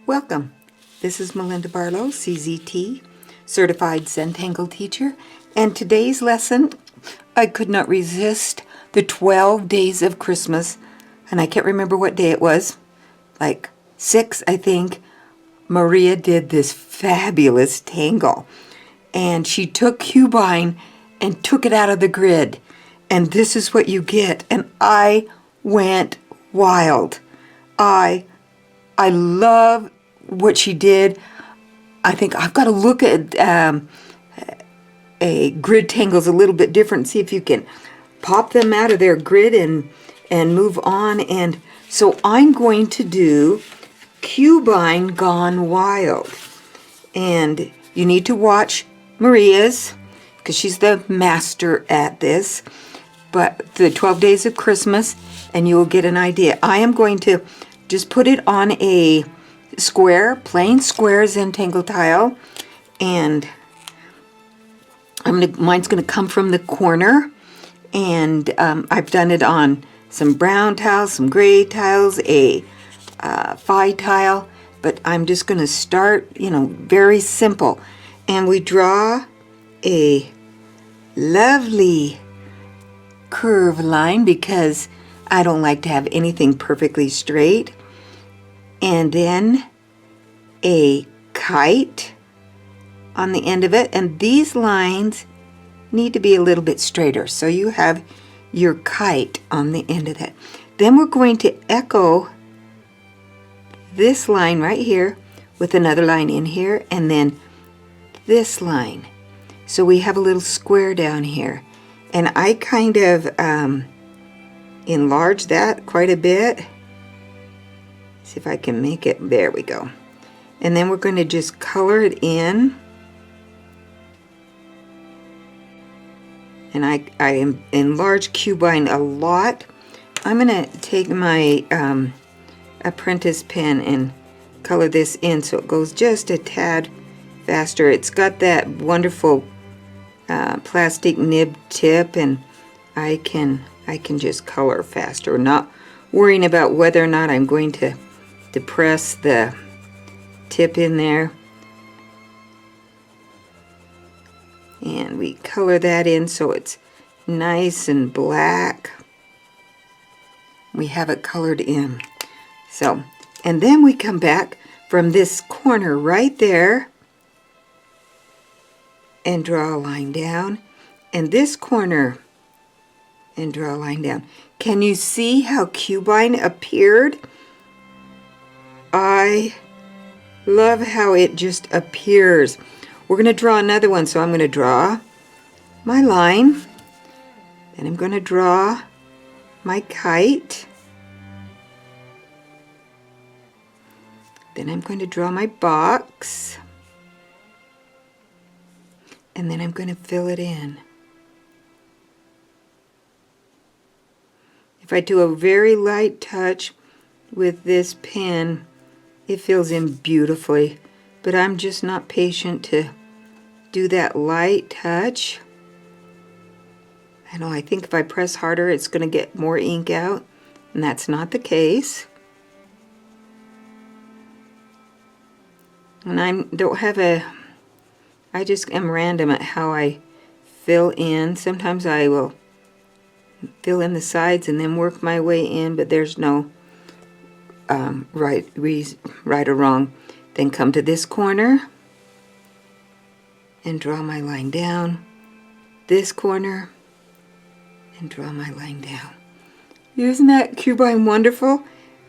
Welcome. This is Melinda Barlow, CZT, Certified Zentangle Teacher, and today's lesson, I could not resist the 12 days of Christmas, and I can't remember what day it was, like 6, I think. Maria did this fabulous tangle, and she took Cubine and took it out of the grid, and this is what you get, and I went wild. I love what she did. I think I've got to look at a grid tangles a little bit different, see if you can pop them out of their grid and move on. And so I'm going to do Cubine Gone Wild. And you need to watch Maria's, because she's the master at this, but the 12 days of Christmas, and you will get an idea. I am going to just put it on a square, plain square Zentangle tile, and mine's gonna come from the corner, and I've done it on some brown tiles, some gray tiles, a phi tile, but I'm just gonna start, very simple, and we draw a lovely curve line because I don't like to have anything perfectly straight. And then a kite on the end of it, and these lines need to be a little bit straighter, so you have your kite on the end of that. Then we're going to echo this line right here with another line in here, and then this line, so we have a little square down here, and I kind of enlarge that quite a bit. See if I can make it. There we go. And then we're going to just color it in. And I enlarge Cubine a lot. I'm going to take my apprentice pen and color this in so it goes just a tad faster. It's got that wonderful plastic nib tip, and I can just color faster, not worrying about whether or not I'm going to press the tip in there. And we color that in so it's nice and black. We have it colored in. So, and then we come back from this corner right there and draw a line down, and this corner and draw a line down. Can you see how Cubine appeared? I love how it just appears. We're going to draw another one, so I'm going to draw my line, then I'm going to draw my kite, then I'm going to draw my box, and then I'm going to fill it in. If I do a very light touch with this pen, it fills in beautifully, but I'm just not patient to do that light touch. I think if I press harder it's going to get more ink out, and that's not the case. And I just am random at how I fill in. Sometimes I will fill in the sides and then work my way in, but there's no right or wrong. Then come to this corner and draw my line down, this corner, and draw my line down. Isn't that Cubine wonderful?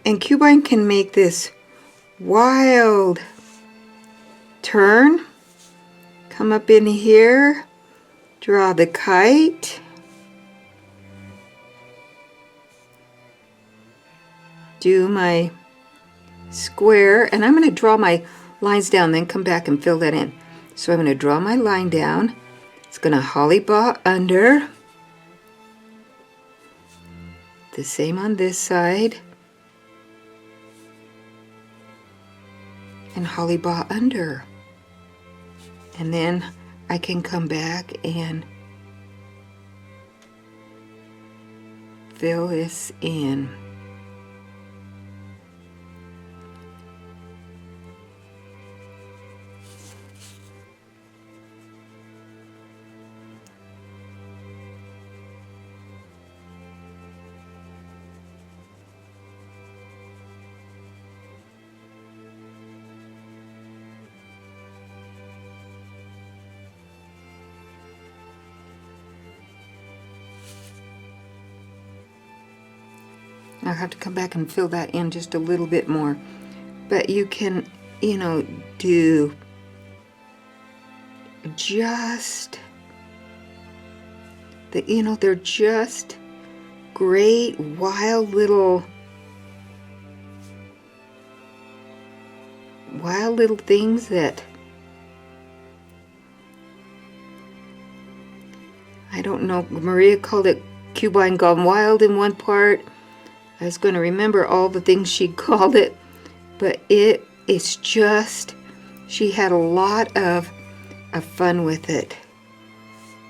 And Cubine can make this wild turn, come up in here, draw the kite, do my square, and I'm going to draw my lines down, then come back and fill that in. So I'm going to draw my line down. It's going to holly bow under. The same on this side. And holly bow under. And then I can come back and fill this in. I'll have to come back and fill that in just a little bit more. But you can, you know, do just the, you know, they're just great wild little things that I don't know. Maria called it Cubine gone wild in one part. I was going to remember all the things she called it, but it's just, she had a lot of fun with it.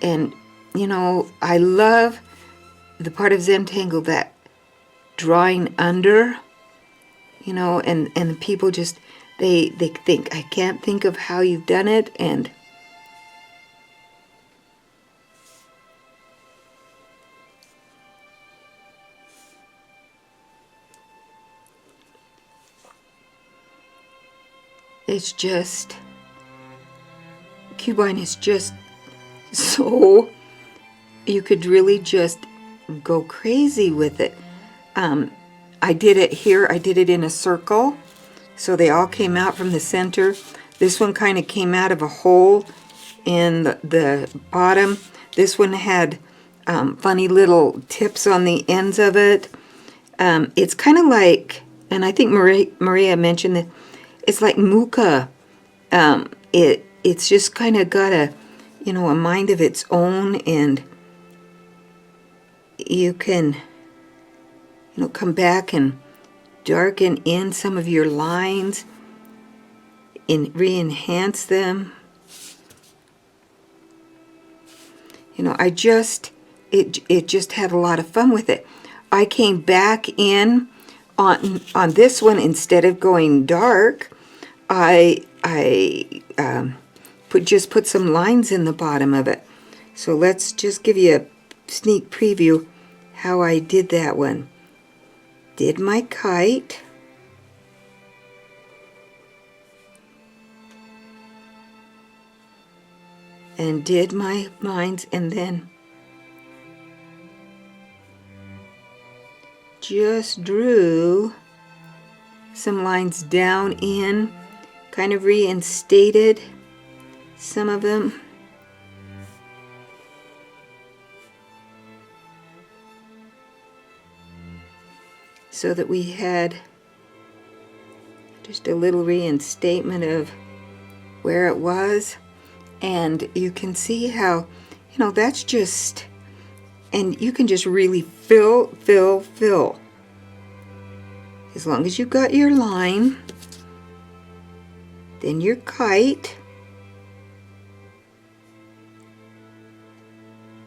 And you know, I love the part of Zentangle that drawing under, you know, and the people just they think, I can't think of how you've done it, and it's just, Cubine is just so, you could really just go crazy with it. I did it here, I did it in a circle, so they all came out from the center. This one kind of came out of a hole in the bottom. This one had funny little tips on the ends of it. It's kind of like, and I think Maria mentioned that, it's like Muka. It's just kind of got a, you know, a mind of its own, and you can, you know, come back and darken in some of your lines and re-enhance them. You know, it just had a lot of fun with it. I came back in on this one, instead of going dark, I put some lines in the bottom of it. So let's just give you a sneak preview how I did that one. Did my kite, and did my lines, and then just drew some lines down in, kind of reinstated some of them. So that we had just a little reinstatement of where it was. And you can see how, you know, that's just, and you can just really fill. As long as you got your line, then your kite,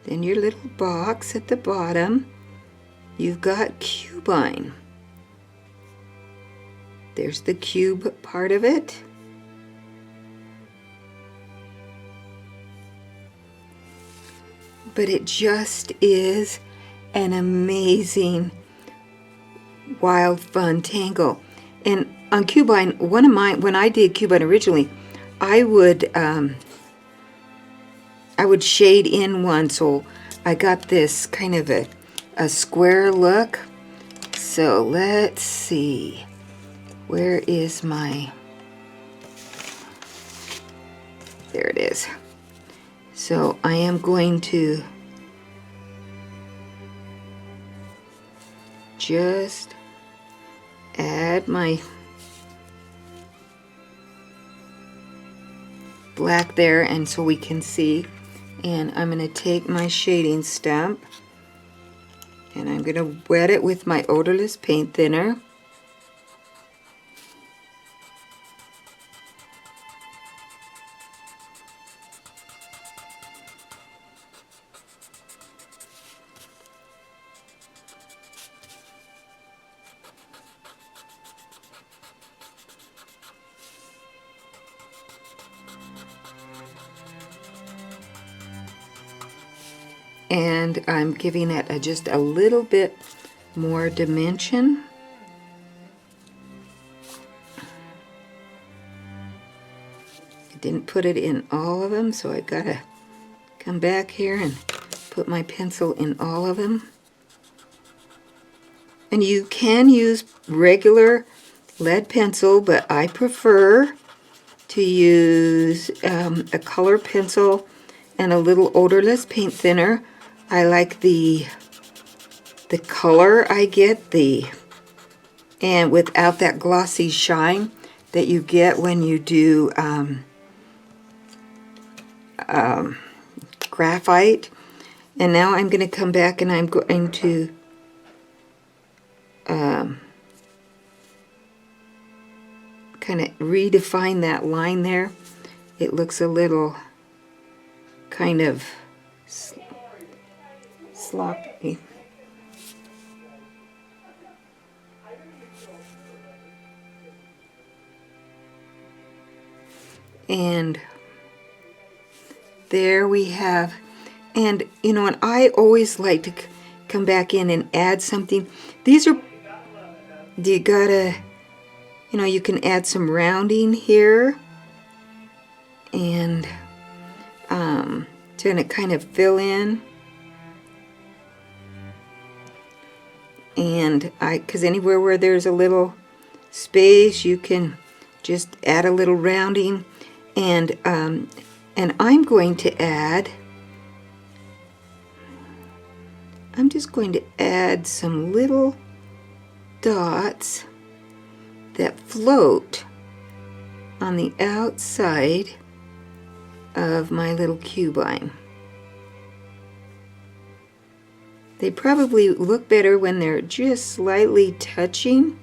then your little box at the bottom, you've got Cubine. There's the cube part of it. But it just is an amazing wild fun tangle. And on Cubine, one of mine, when I did Cubine originally, I would shade in one, so I got this kind of a square look. So let's see, where is my, there it is. So I am going to just add my black there, and so we can see. And I'm going to take my shading stump and I'm going to wet it with my odorless paint thinner. And I'm giving it just a little bit more dimension. I didn't put it in all of them, so I gotta come back here and put my pencil in all of them. And you can use regular lead pencil, but I prefer to use a color pencil and a little odorless paint thinner. I like the color I get, and without that glossy shine that you get when you do graphite. And now I'm going to come back and I'm going to kind of redefine that line there. It looks a little kind of sloppy. And there we have, and you know, and I always like to come back in and add something. These are, you gotta, you know, you can add some rounding here and to kind of fill in. And because anywhere where there's a little space, you can just add a little rounding. And I'm going to add, I'm just going to add some little dots that float on the outside of my little Cubine. They probably look better when they're just slightly touching.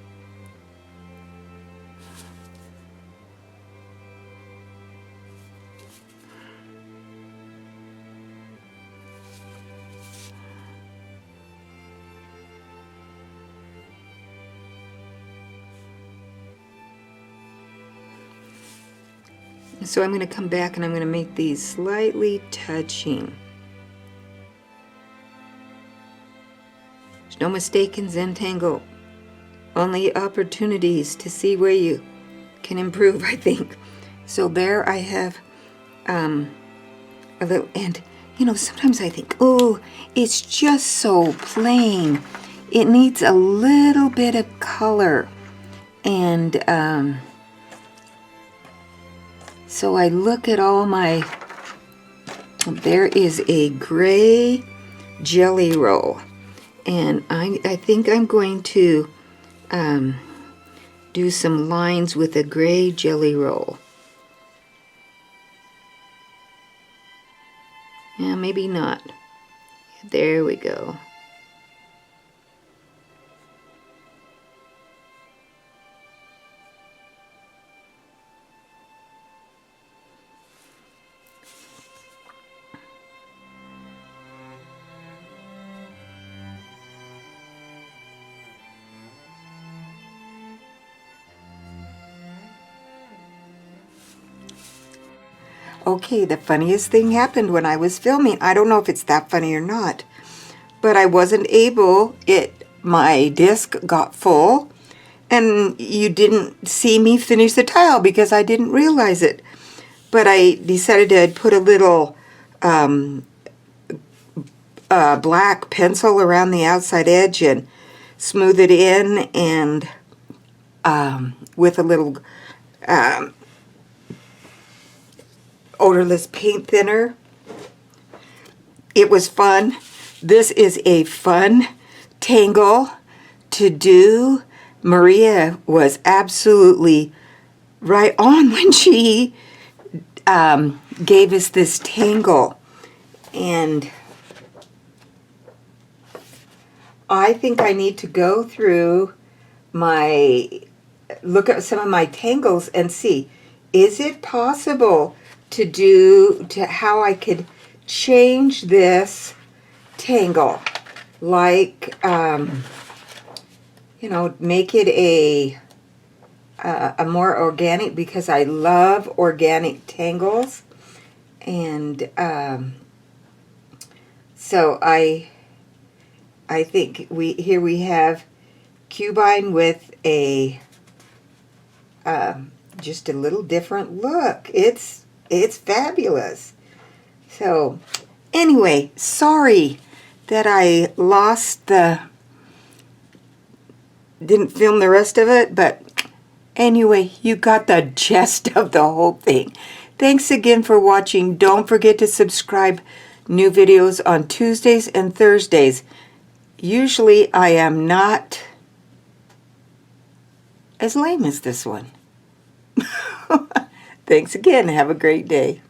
So I'm going to come back and I'm going to make these slightly touching. There's no mistake in Zentangle. Only opportunities to see where you can improve, I think. So there I have a little, and you know, sometimes I think, oh, it's just so plain. It needs a little bit of color. And so I look at all my, there is a gray jelly roll, and I think I'm going to do some lines with a gray jelly roll. Yeah, maybe not. There we go. Okay, the funniest thing happened when I was filming. I don't know if it's that funny or not, but I wasn't able, my disc got full, and you didn't see me finish the tile because I didn't realize it. But I decided to put a little black pencil around the outside edge and smooth it in, and with a little odorless paint thinner. It was fun. This is a fun tangle to do. Maria was absolutely right on when she gave us this tangle. And I think I need to go through look at some of my tangles and see, is it possible to how I could change this tangle, like you know, make it a more organic, because I love organic tangles. And so I think here we have Cubine with a just a little different look. It's fabulous. So anyway, sorry that I lost the didn't film the rest of it, but anyway, you got the gist of the whole thing. Thanks again for watching. Don't forget to subscribe. New videos on Tuesdays and Thursdays. Usually I am not as lame as this one. Thanks again. Have a great day.